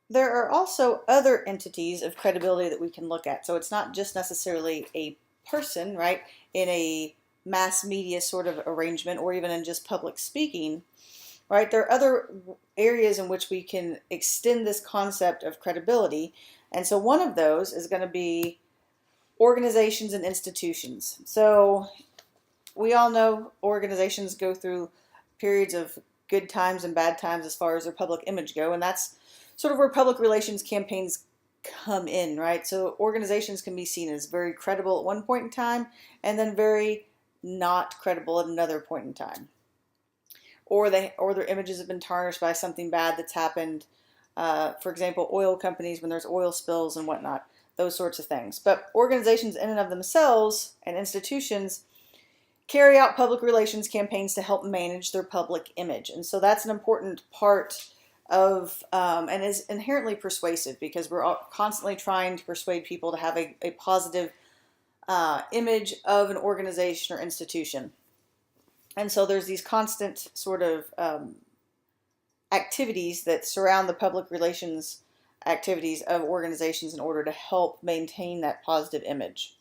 There are also other entities of credibility that we can look at. So it's not just necessarily a person, right, in a mass media sort of arrangement or even in just public speaking, right? There are other areas in which we can extend this concept of credibility. And so one of those is going to be organizations and institutions. So we all know organizations go through periods of good times and bad times as far as their public image go, and that's sort of where public relations campaigns come in, right? So organizations can be seen as very credible at one point in time and then very not credible at another point in time. Or their images have been tarnished by something bad that's happened. For example, oil companies when there's oil spills and whatnot, those sorts of things. But organizations in and of themselves and institutions carry out public relations campaigns to help manage their public image. And so that's an important part of, and is inherently persuasive because we're all constantly trying to persuade people to have a positive image of an organization or institution. And so there's these constant sort of activities that surround the public relations activities of organizations in order to help maintain that positive image.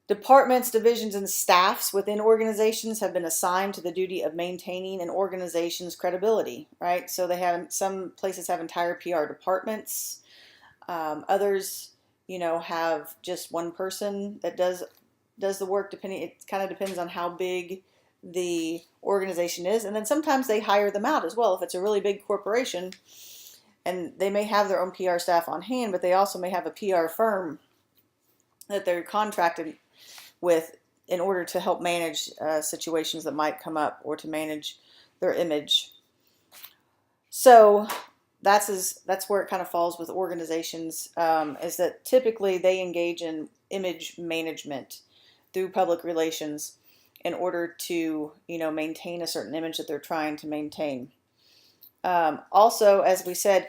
Departments, divisions, and staffs within organizations have been assigned to the duty of maintaining an organization's credibility, right? So some places have entire PR departments. Others, have just one person that does the work. It kind of depends on how big the organization is, and then sometimes they hire them out as well. If it's a really big corporation, and they may have their own PR staff on hand, but they also may have a PR firm that they're contracted with in order to help manage situations that might come up or to manage their image. So that's where it kind of falls with organizations, is that typically they engage in image management through public relations in order to maintain a certain image that they're trying to maintain. Also, as we said,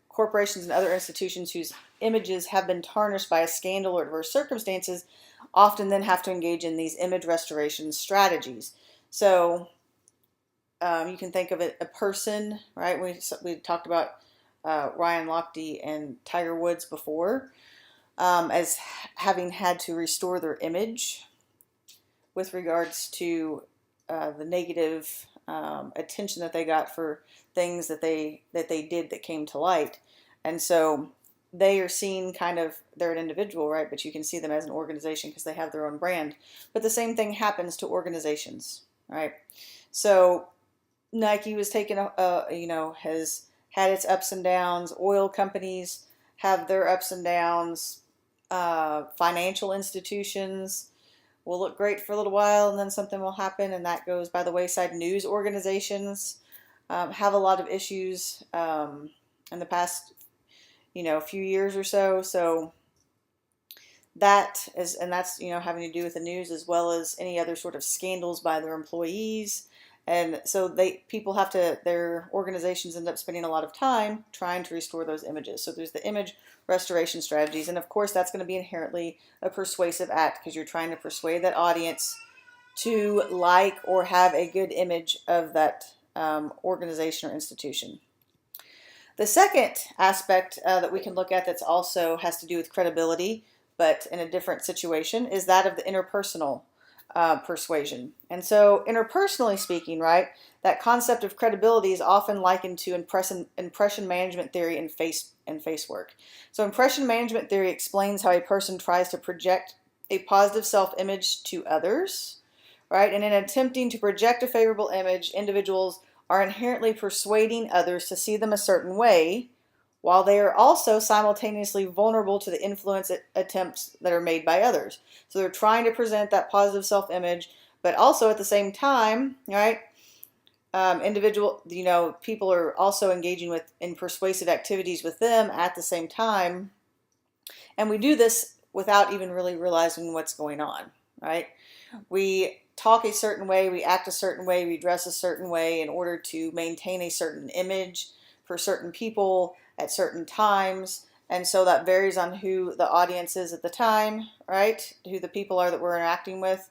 corporations and other institutions whose images have been tarnished by a scandal or adverse circumstances often then have to engage in these image restoration strategies. So you can think of it a person, right? We talked about Ryan Lochte and Tiger Woods before as having had to restore their image with regards to the negative attention that they got for things that they did that came to light. And so they are seen they're an individual, right? But you can see them as an organization because they have their own brand. But the same thing happens to organizations, right? So Nike was has had its ups and downs. Oil companies have their ups and downs. Financial institutions will look great for a little while and then something will happen and that goes by the wayside. News organizations have a lot of issues in the past few years or so. So that's having to do with the news as well as any other sort of scandals by their employees. And so their organizations end up spending a lot of time trying to restore those images. So there's the image restoration strategies. And of course, that's going to be inherently a persuasive act because you're trying to persuade that audience to like or have a good image of that organization or institution. The second aspect that we can look at that's also has to do with credibility, but in a different situation, is that of the interpersonal persuasion. And so interpersonally speaking, right, that concept of credibility is often likened to impression management theory and face work. So impression management theory explains how a person tries to project a positive self-image to others, right? And in attempting to project a favorable image, individuals are inherently persuading others to see them a certain way, while they are also simultaneously vulnerable to the influence attempts that are made by others. So they're trying to present that positive self-image, but also at the same time, right, people are also engaging in persuasive activities with them at the same time. And we do this without even really realizing what's going on, right? We talk a certain way, we act a certain way, we dress a certain way in order to maintain a certain image for certain people at certain times. And so that varies on who the audience is at the time, right? Who the people are that we're interacting with.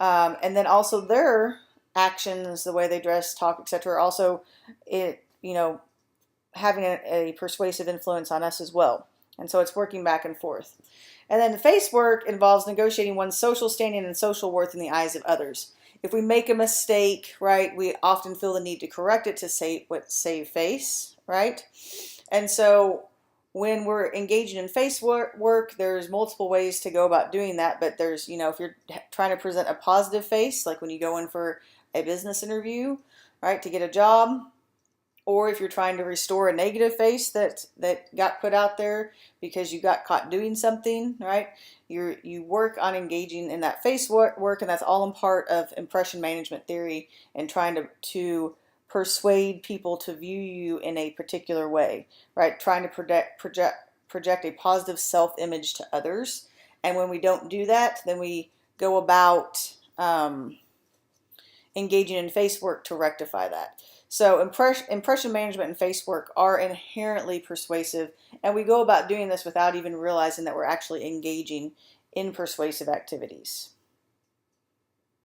And then also their actions, the way they dress, talk, etc. Also, having a persuasive influence on us as well. And so it's working back and forth. And then the face work involves negotiating one's social standing and social worth in the eyes of others. If we make a mistake, right, we often feel the need to correct it to save face, right? And so when we're engaging in face work, there's multiple ways to go about doing that. But there's, if you're trying to present a positive face, like when you go in for a business interview, right, to get a job, or if you're trying to restore a negative face that got put out there because you got caught doing something, right? You work on engaging in that face work, and that's all in part of impression management theory and trying to persuade people to view you in a particular way, right? Trying to project a positive self-image to others. And when we don't do that, then we go about engaging in face work to rectify that. So impression management and face work are inherently persuasive, and we go about doing this without even realizing that we're actually engaging in persuasive activities.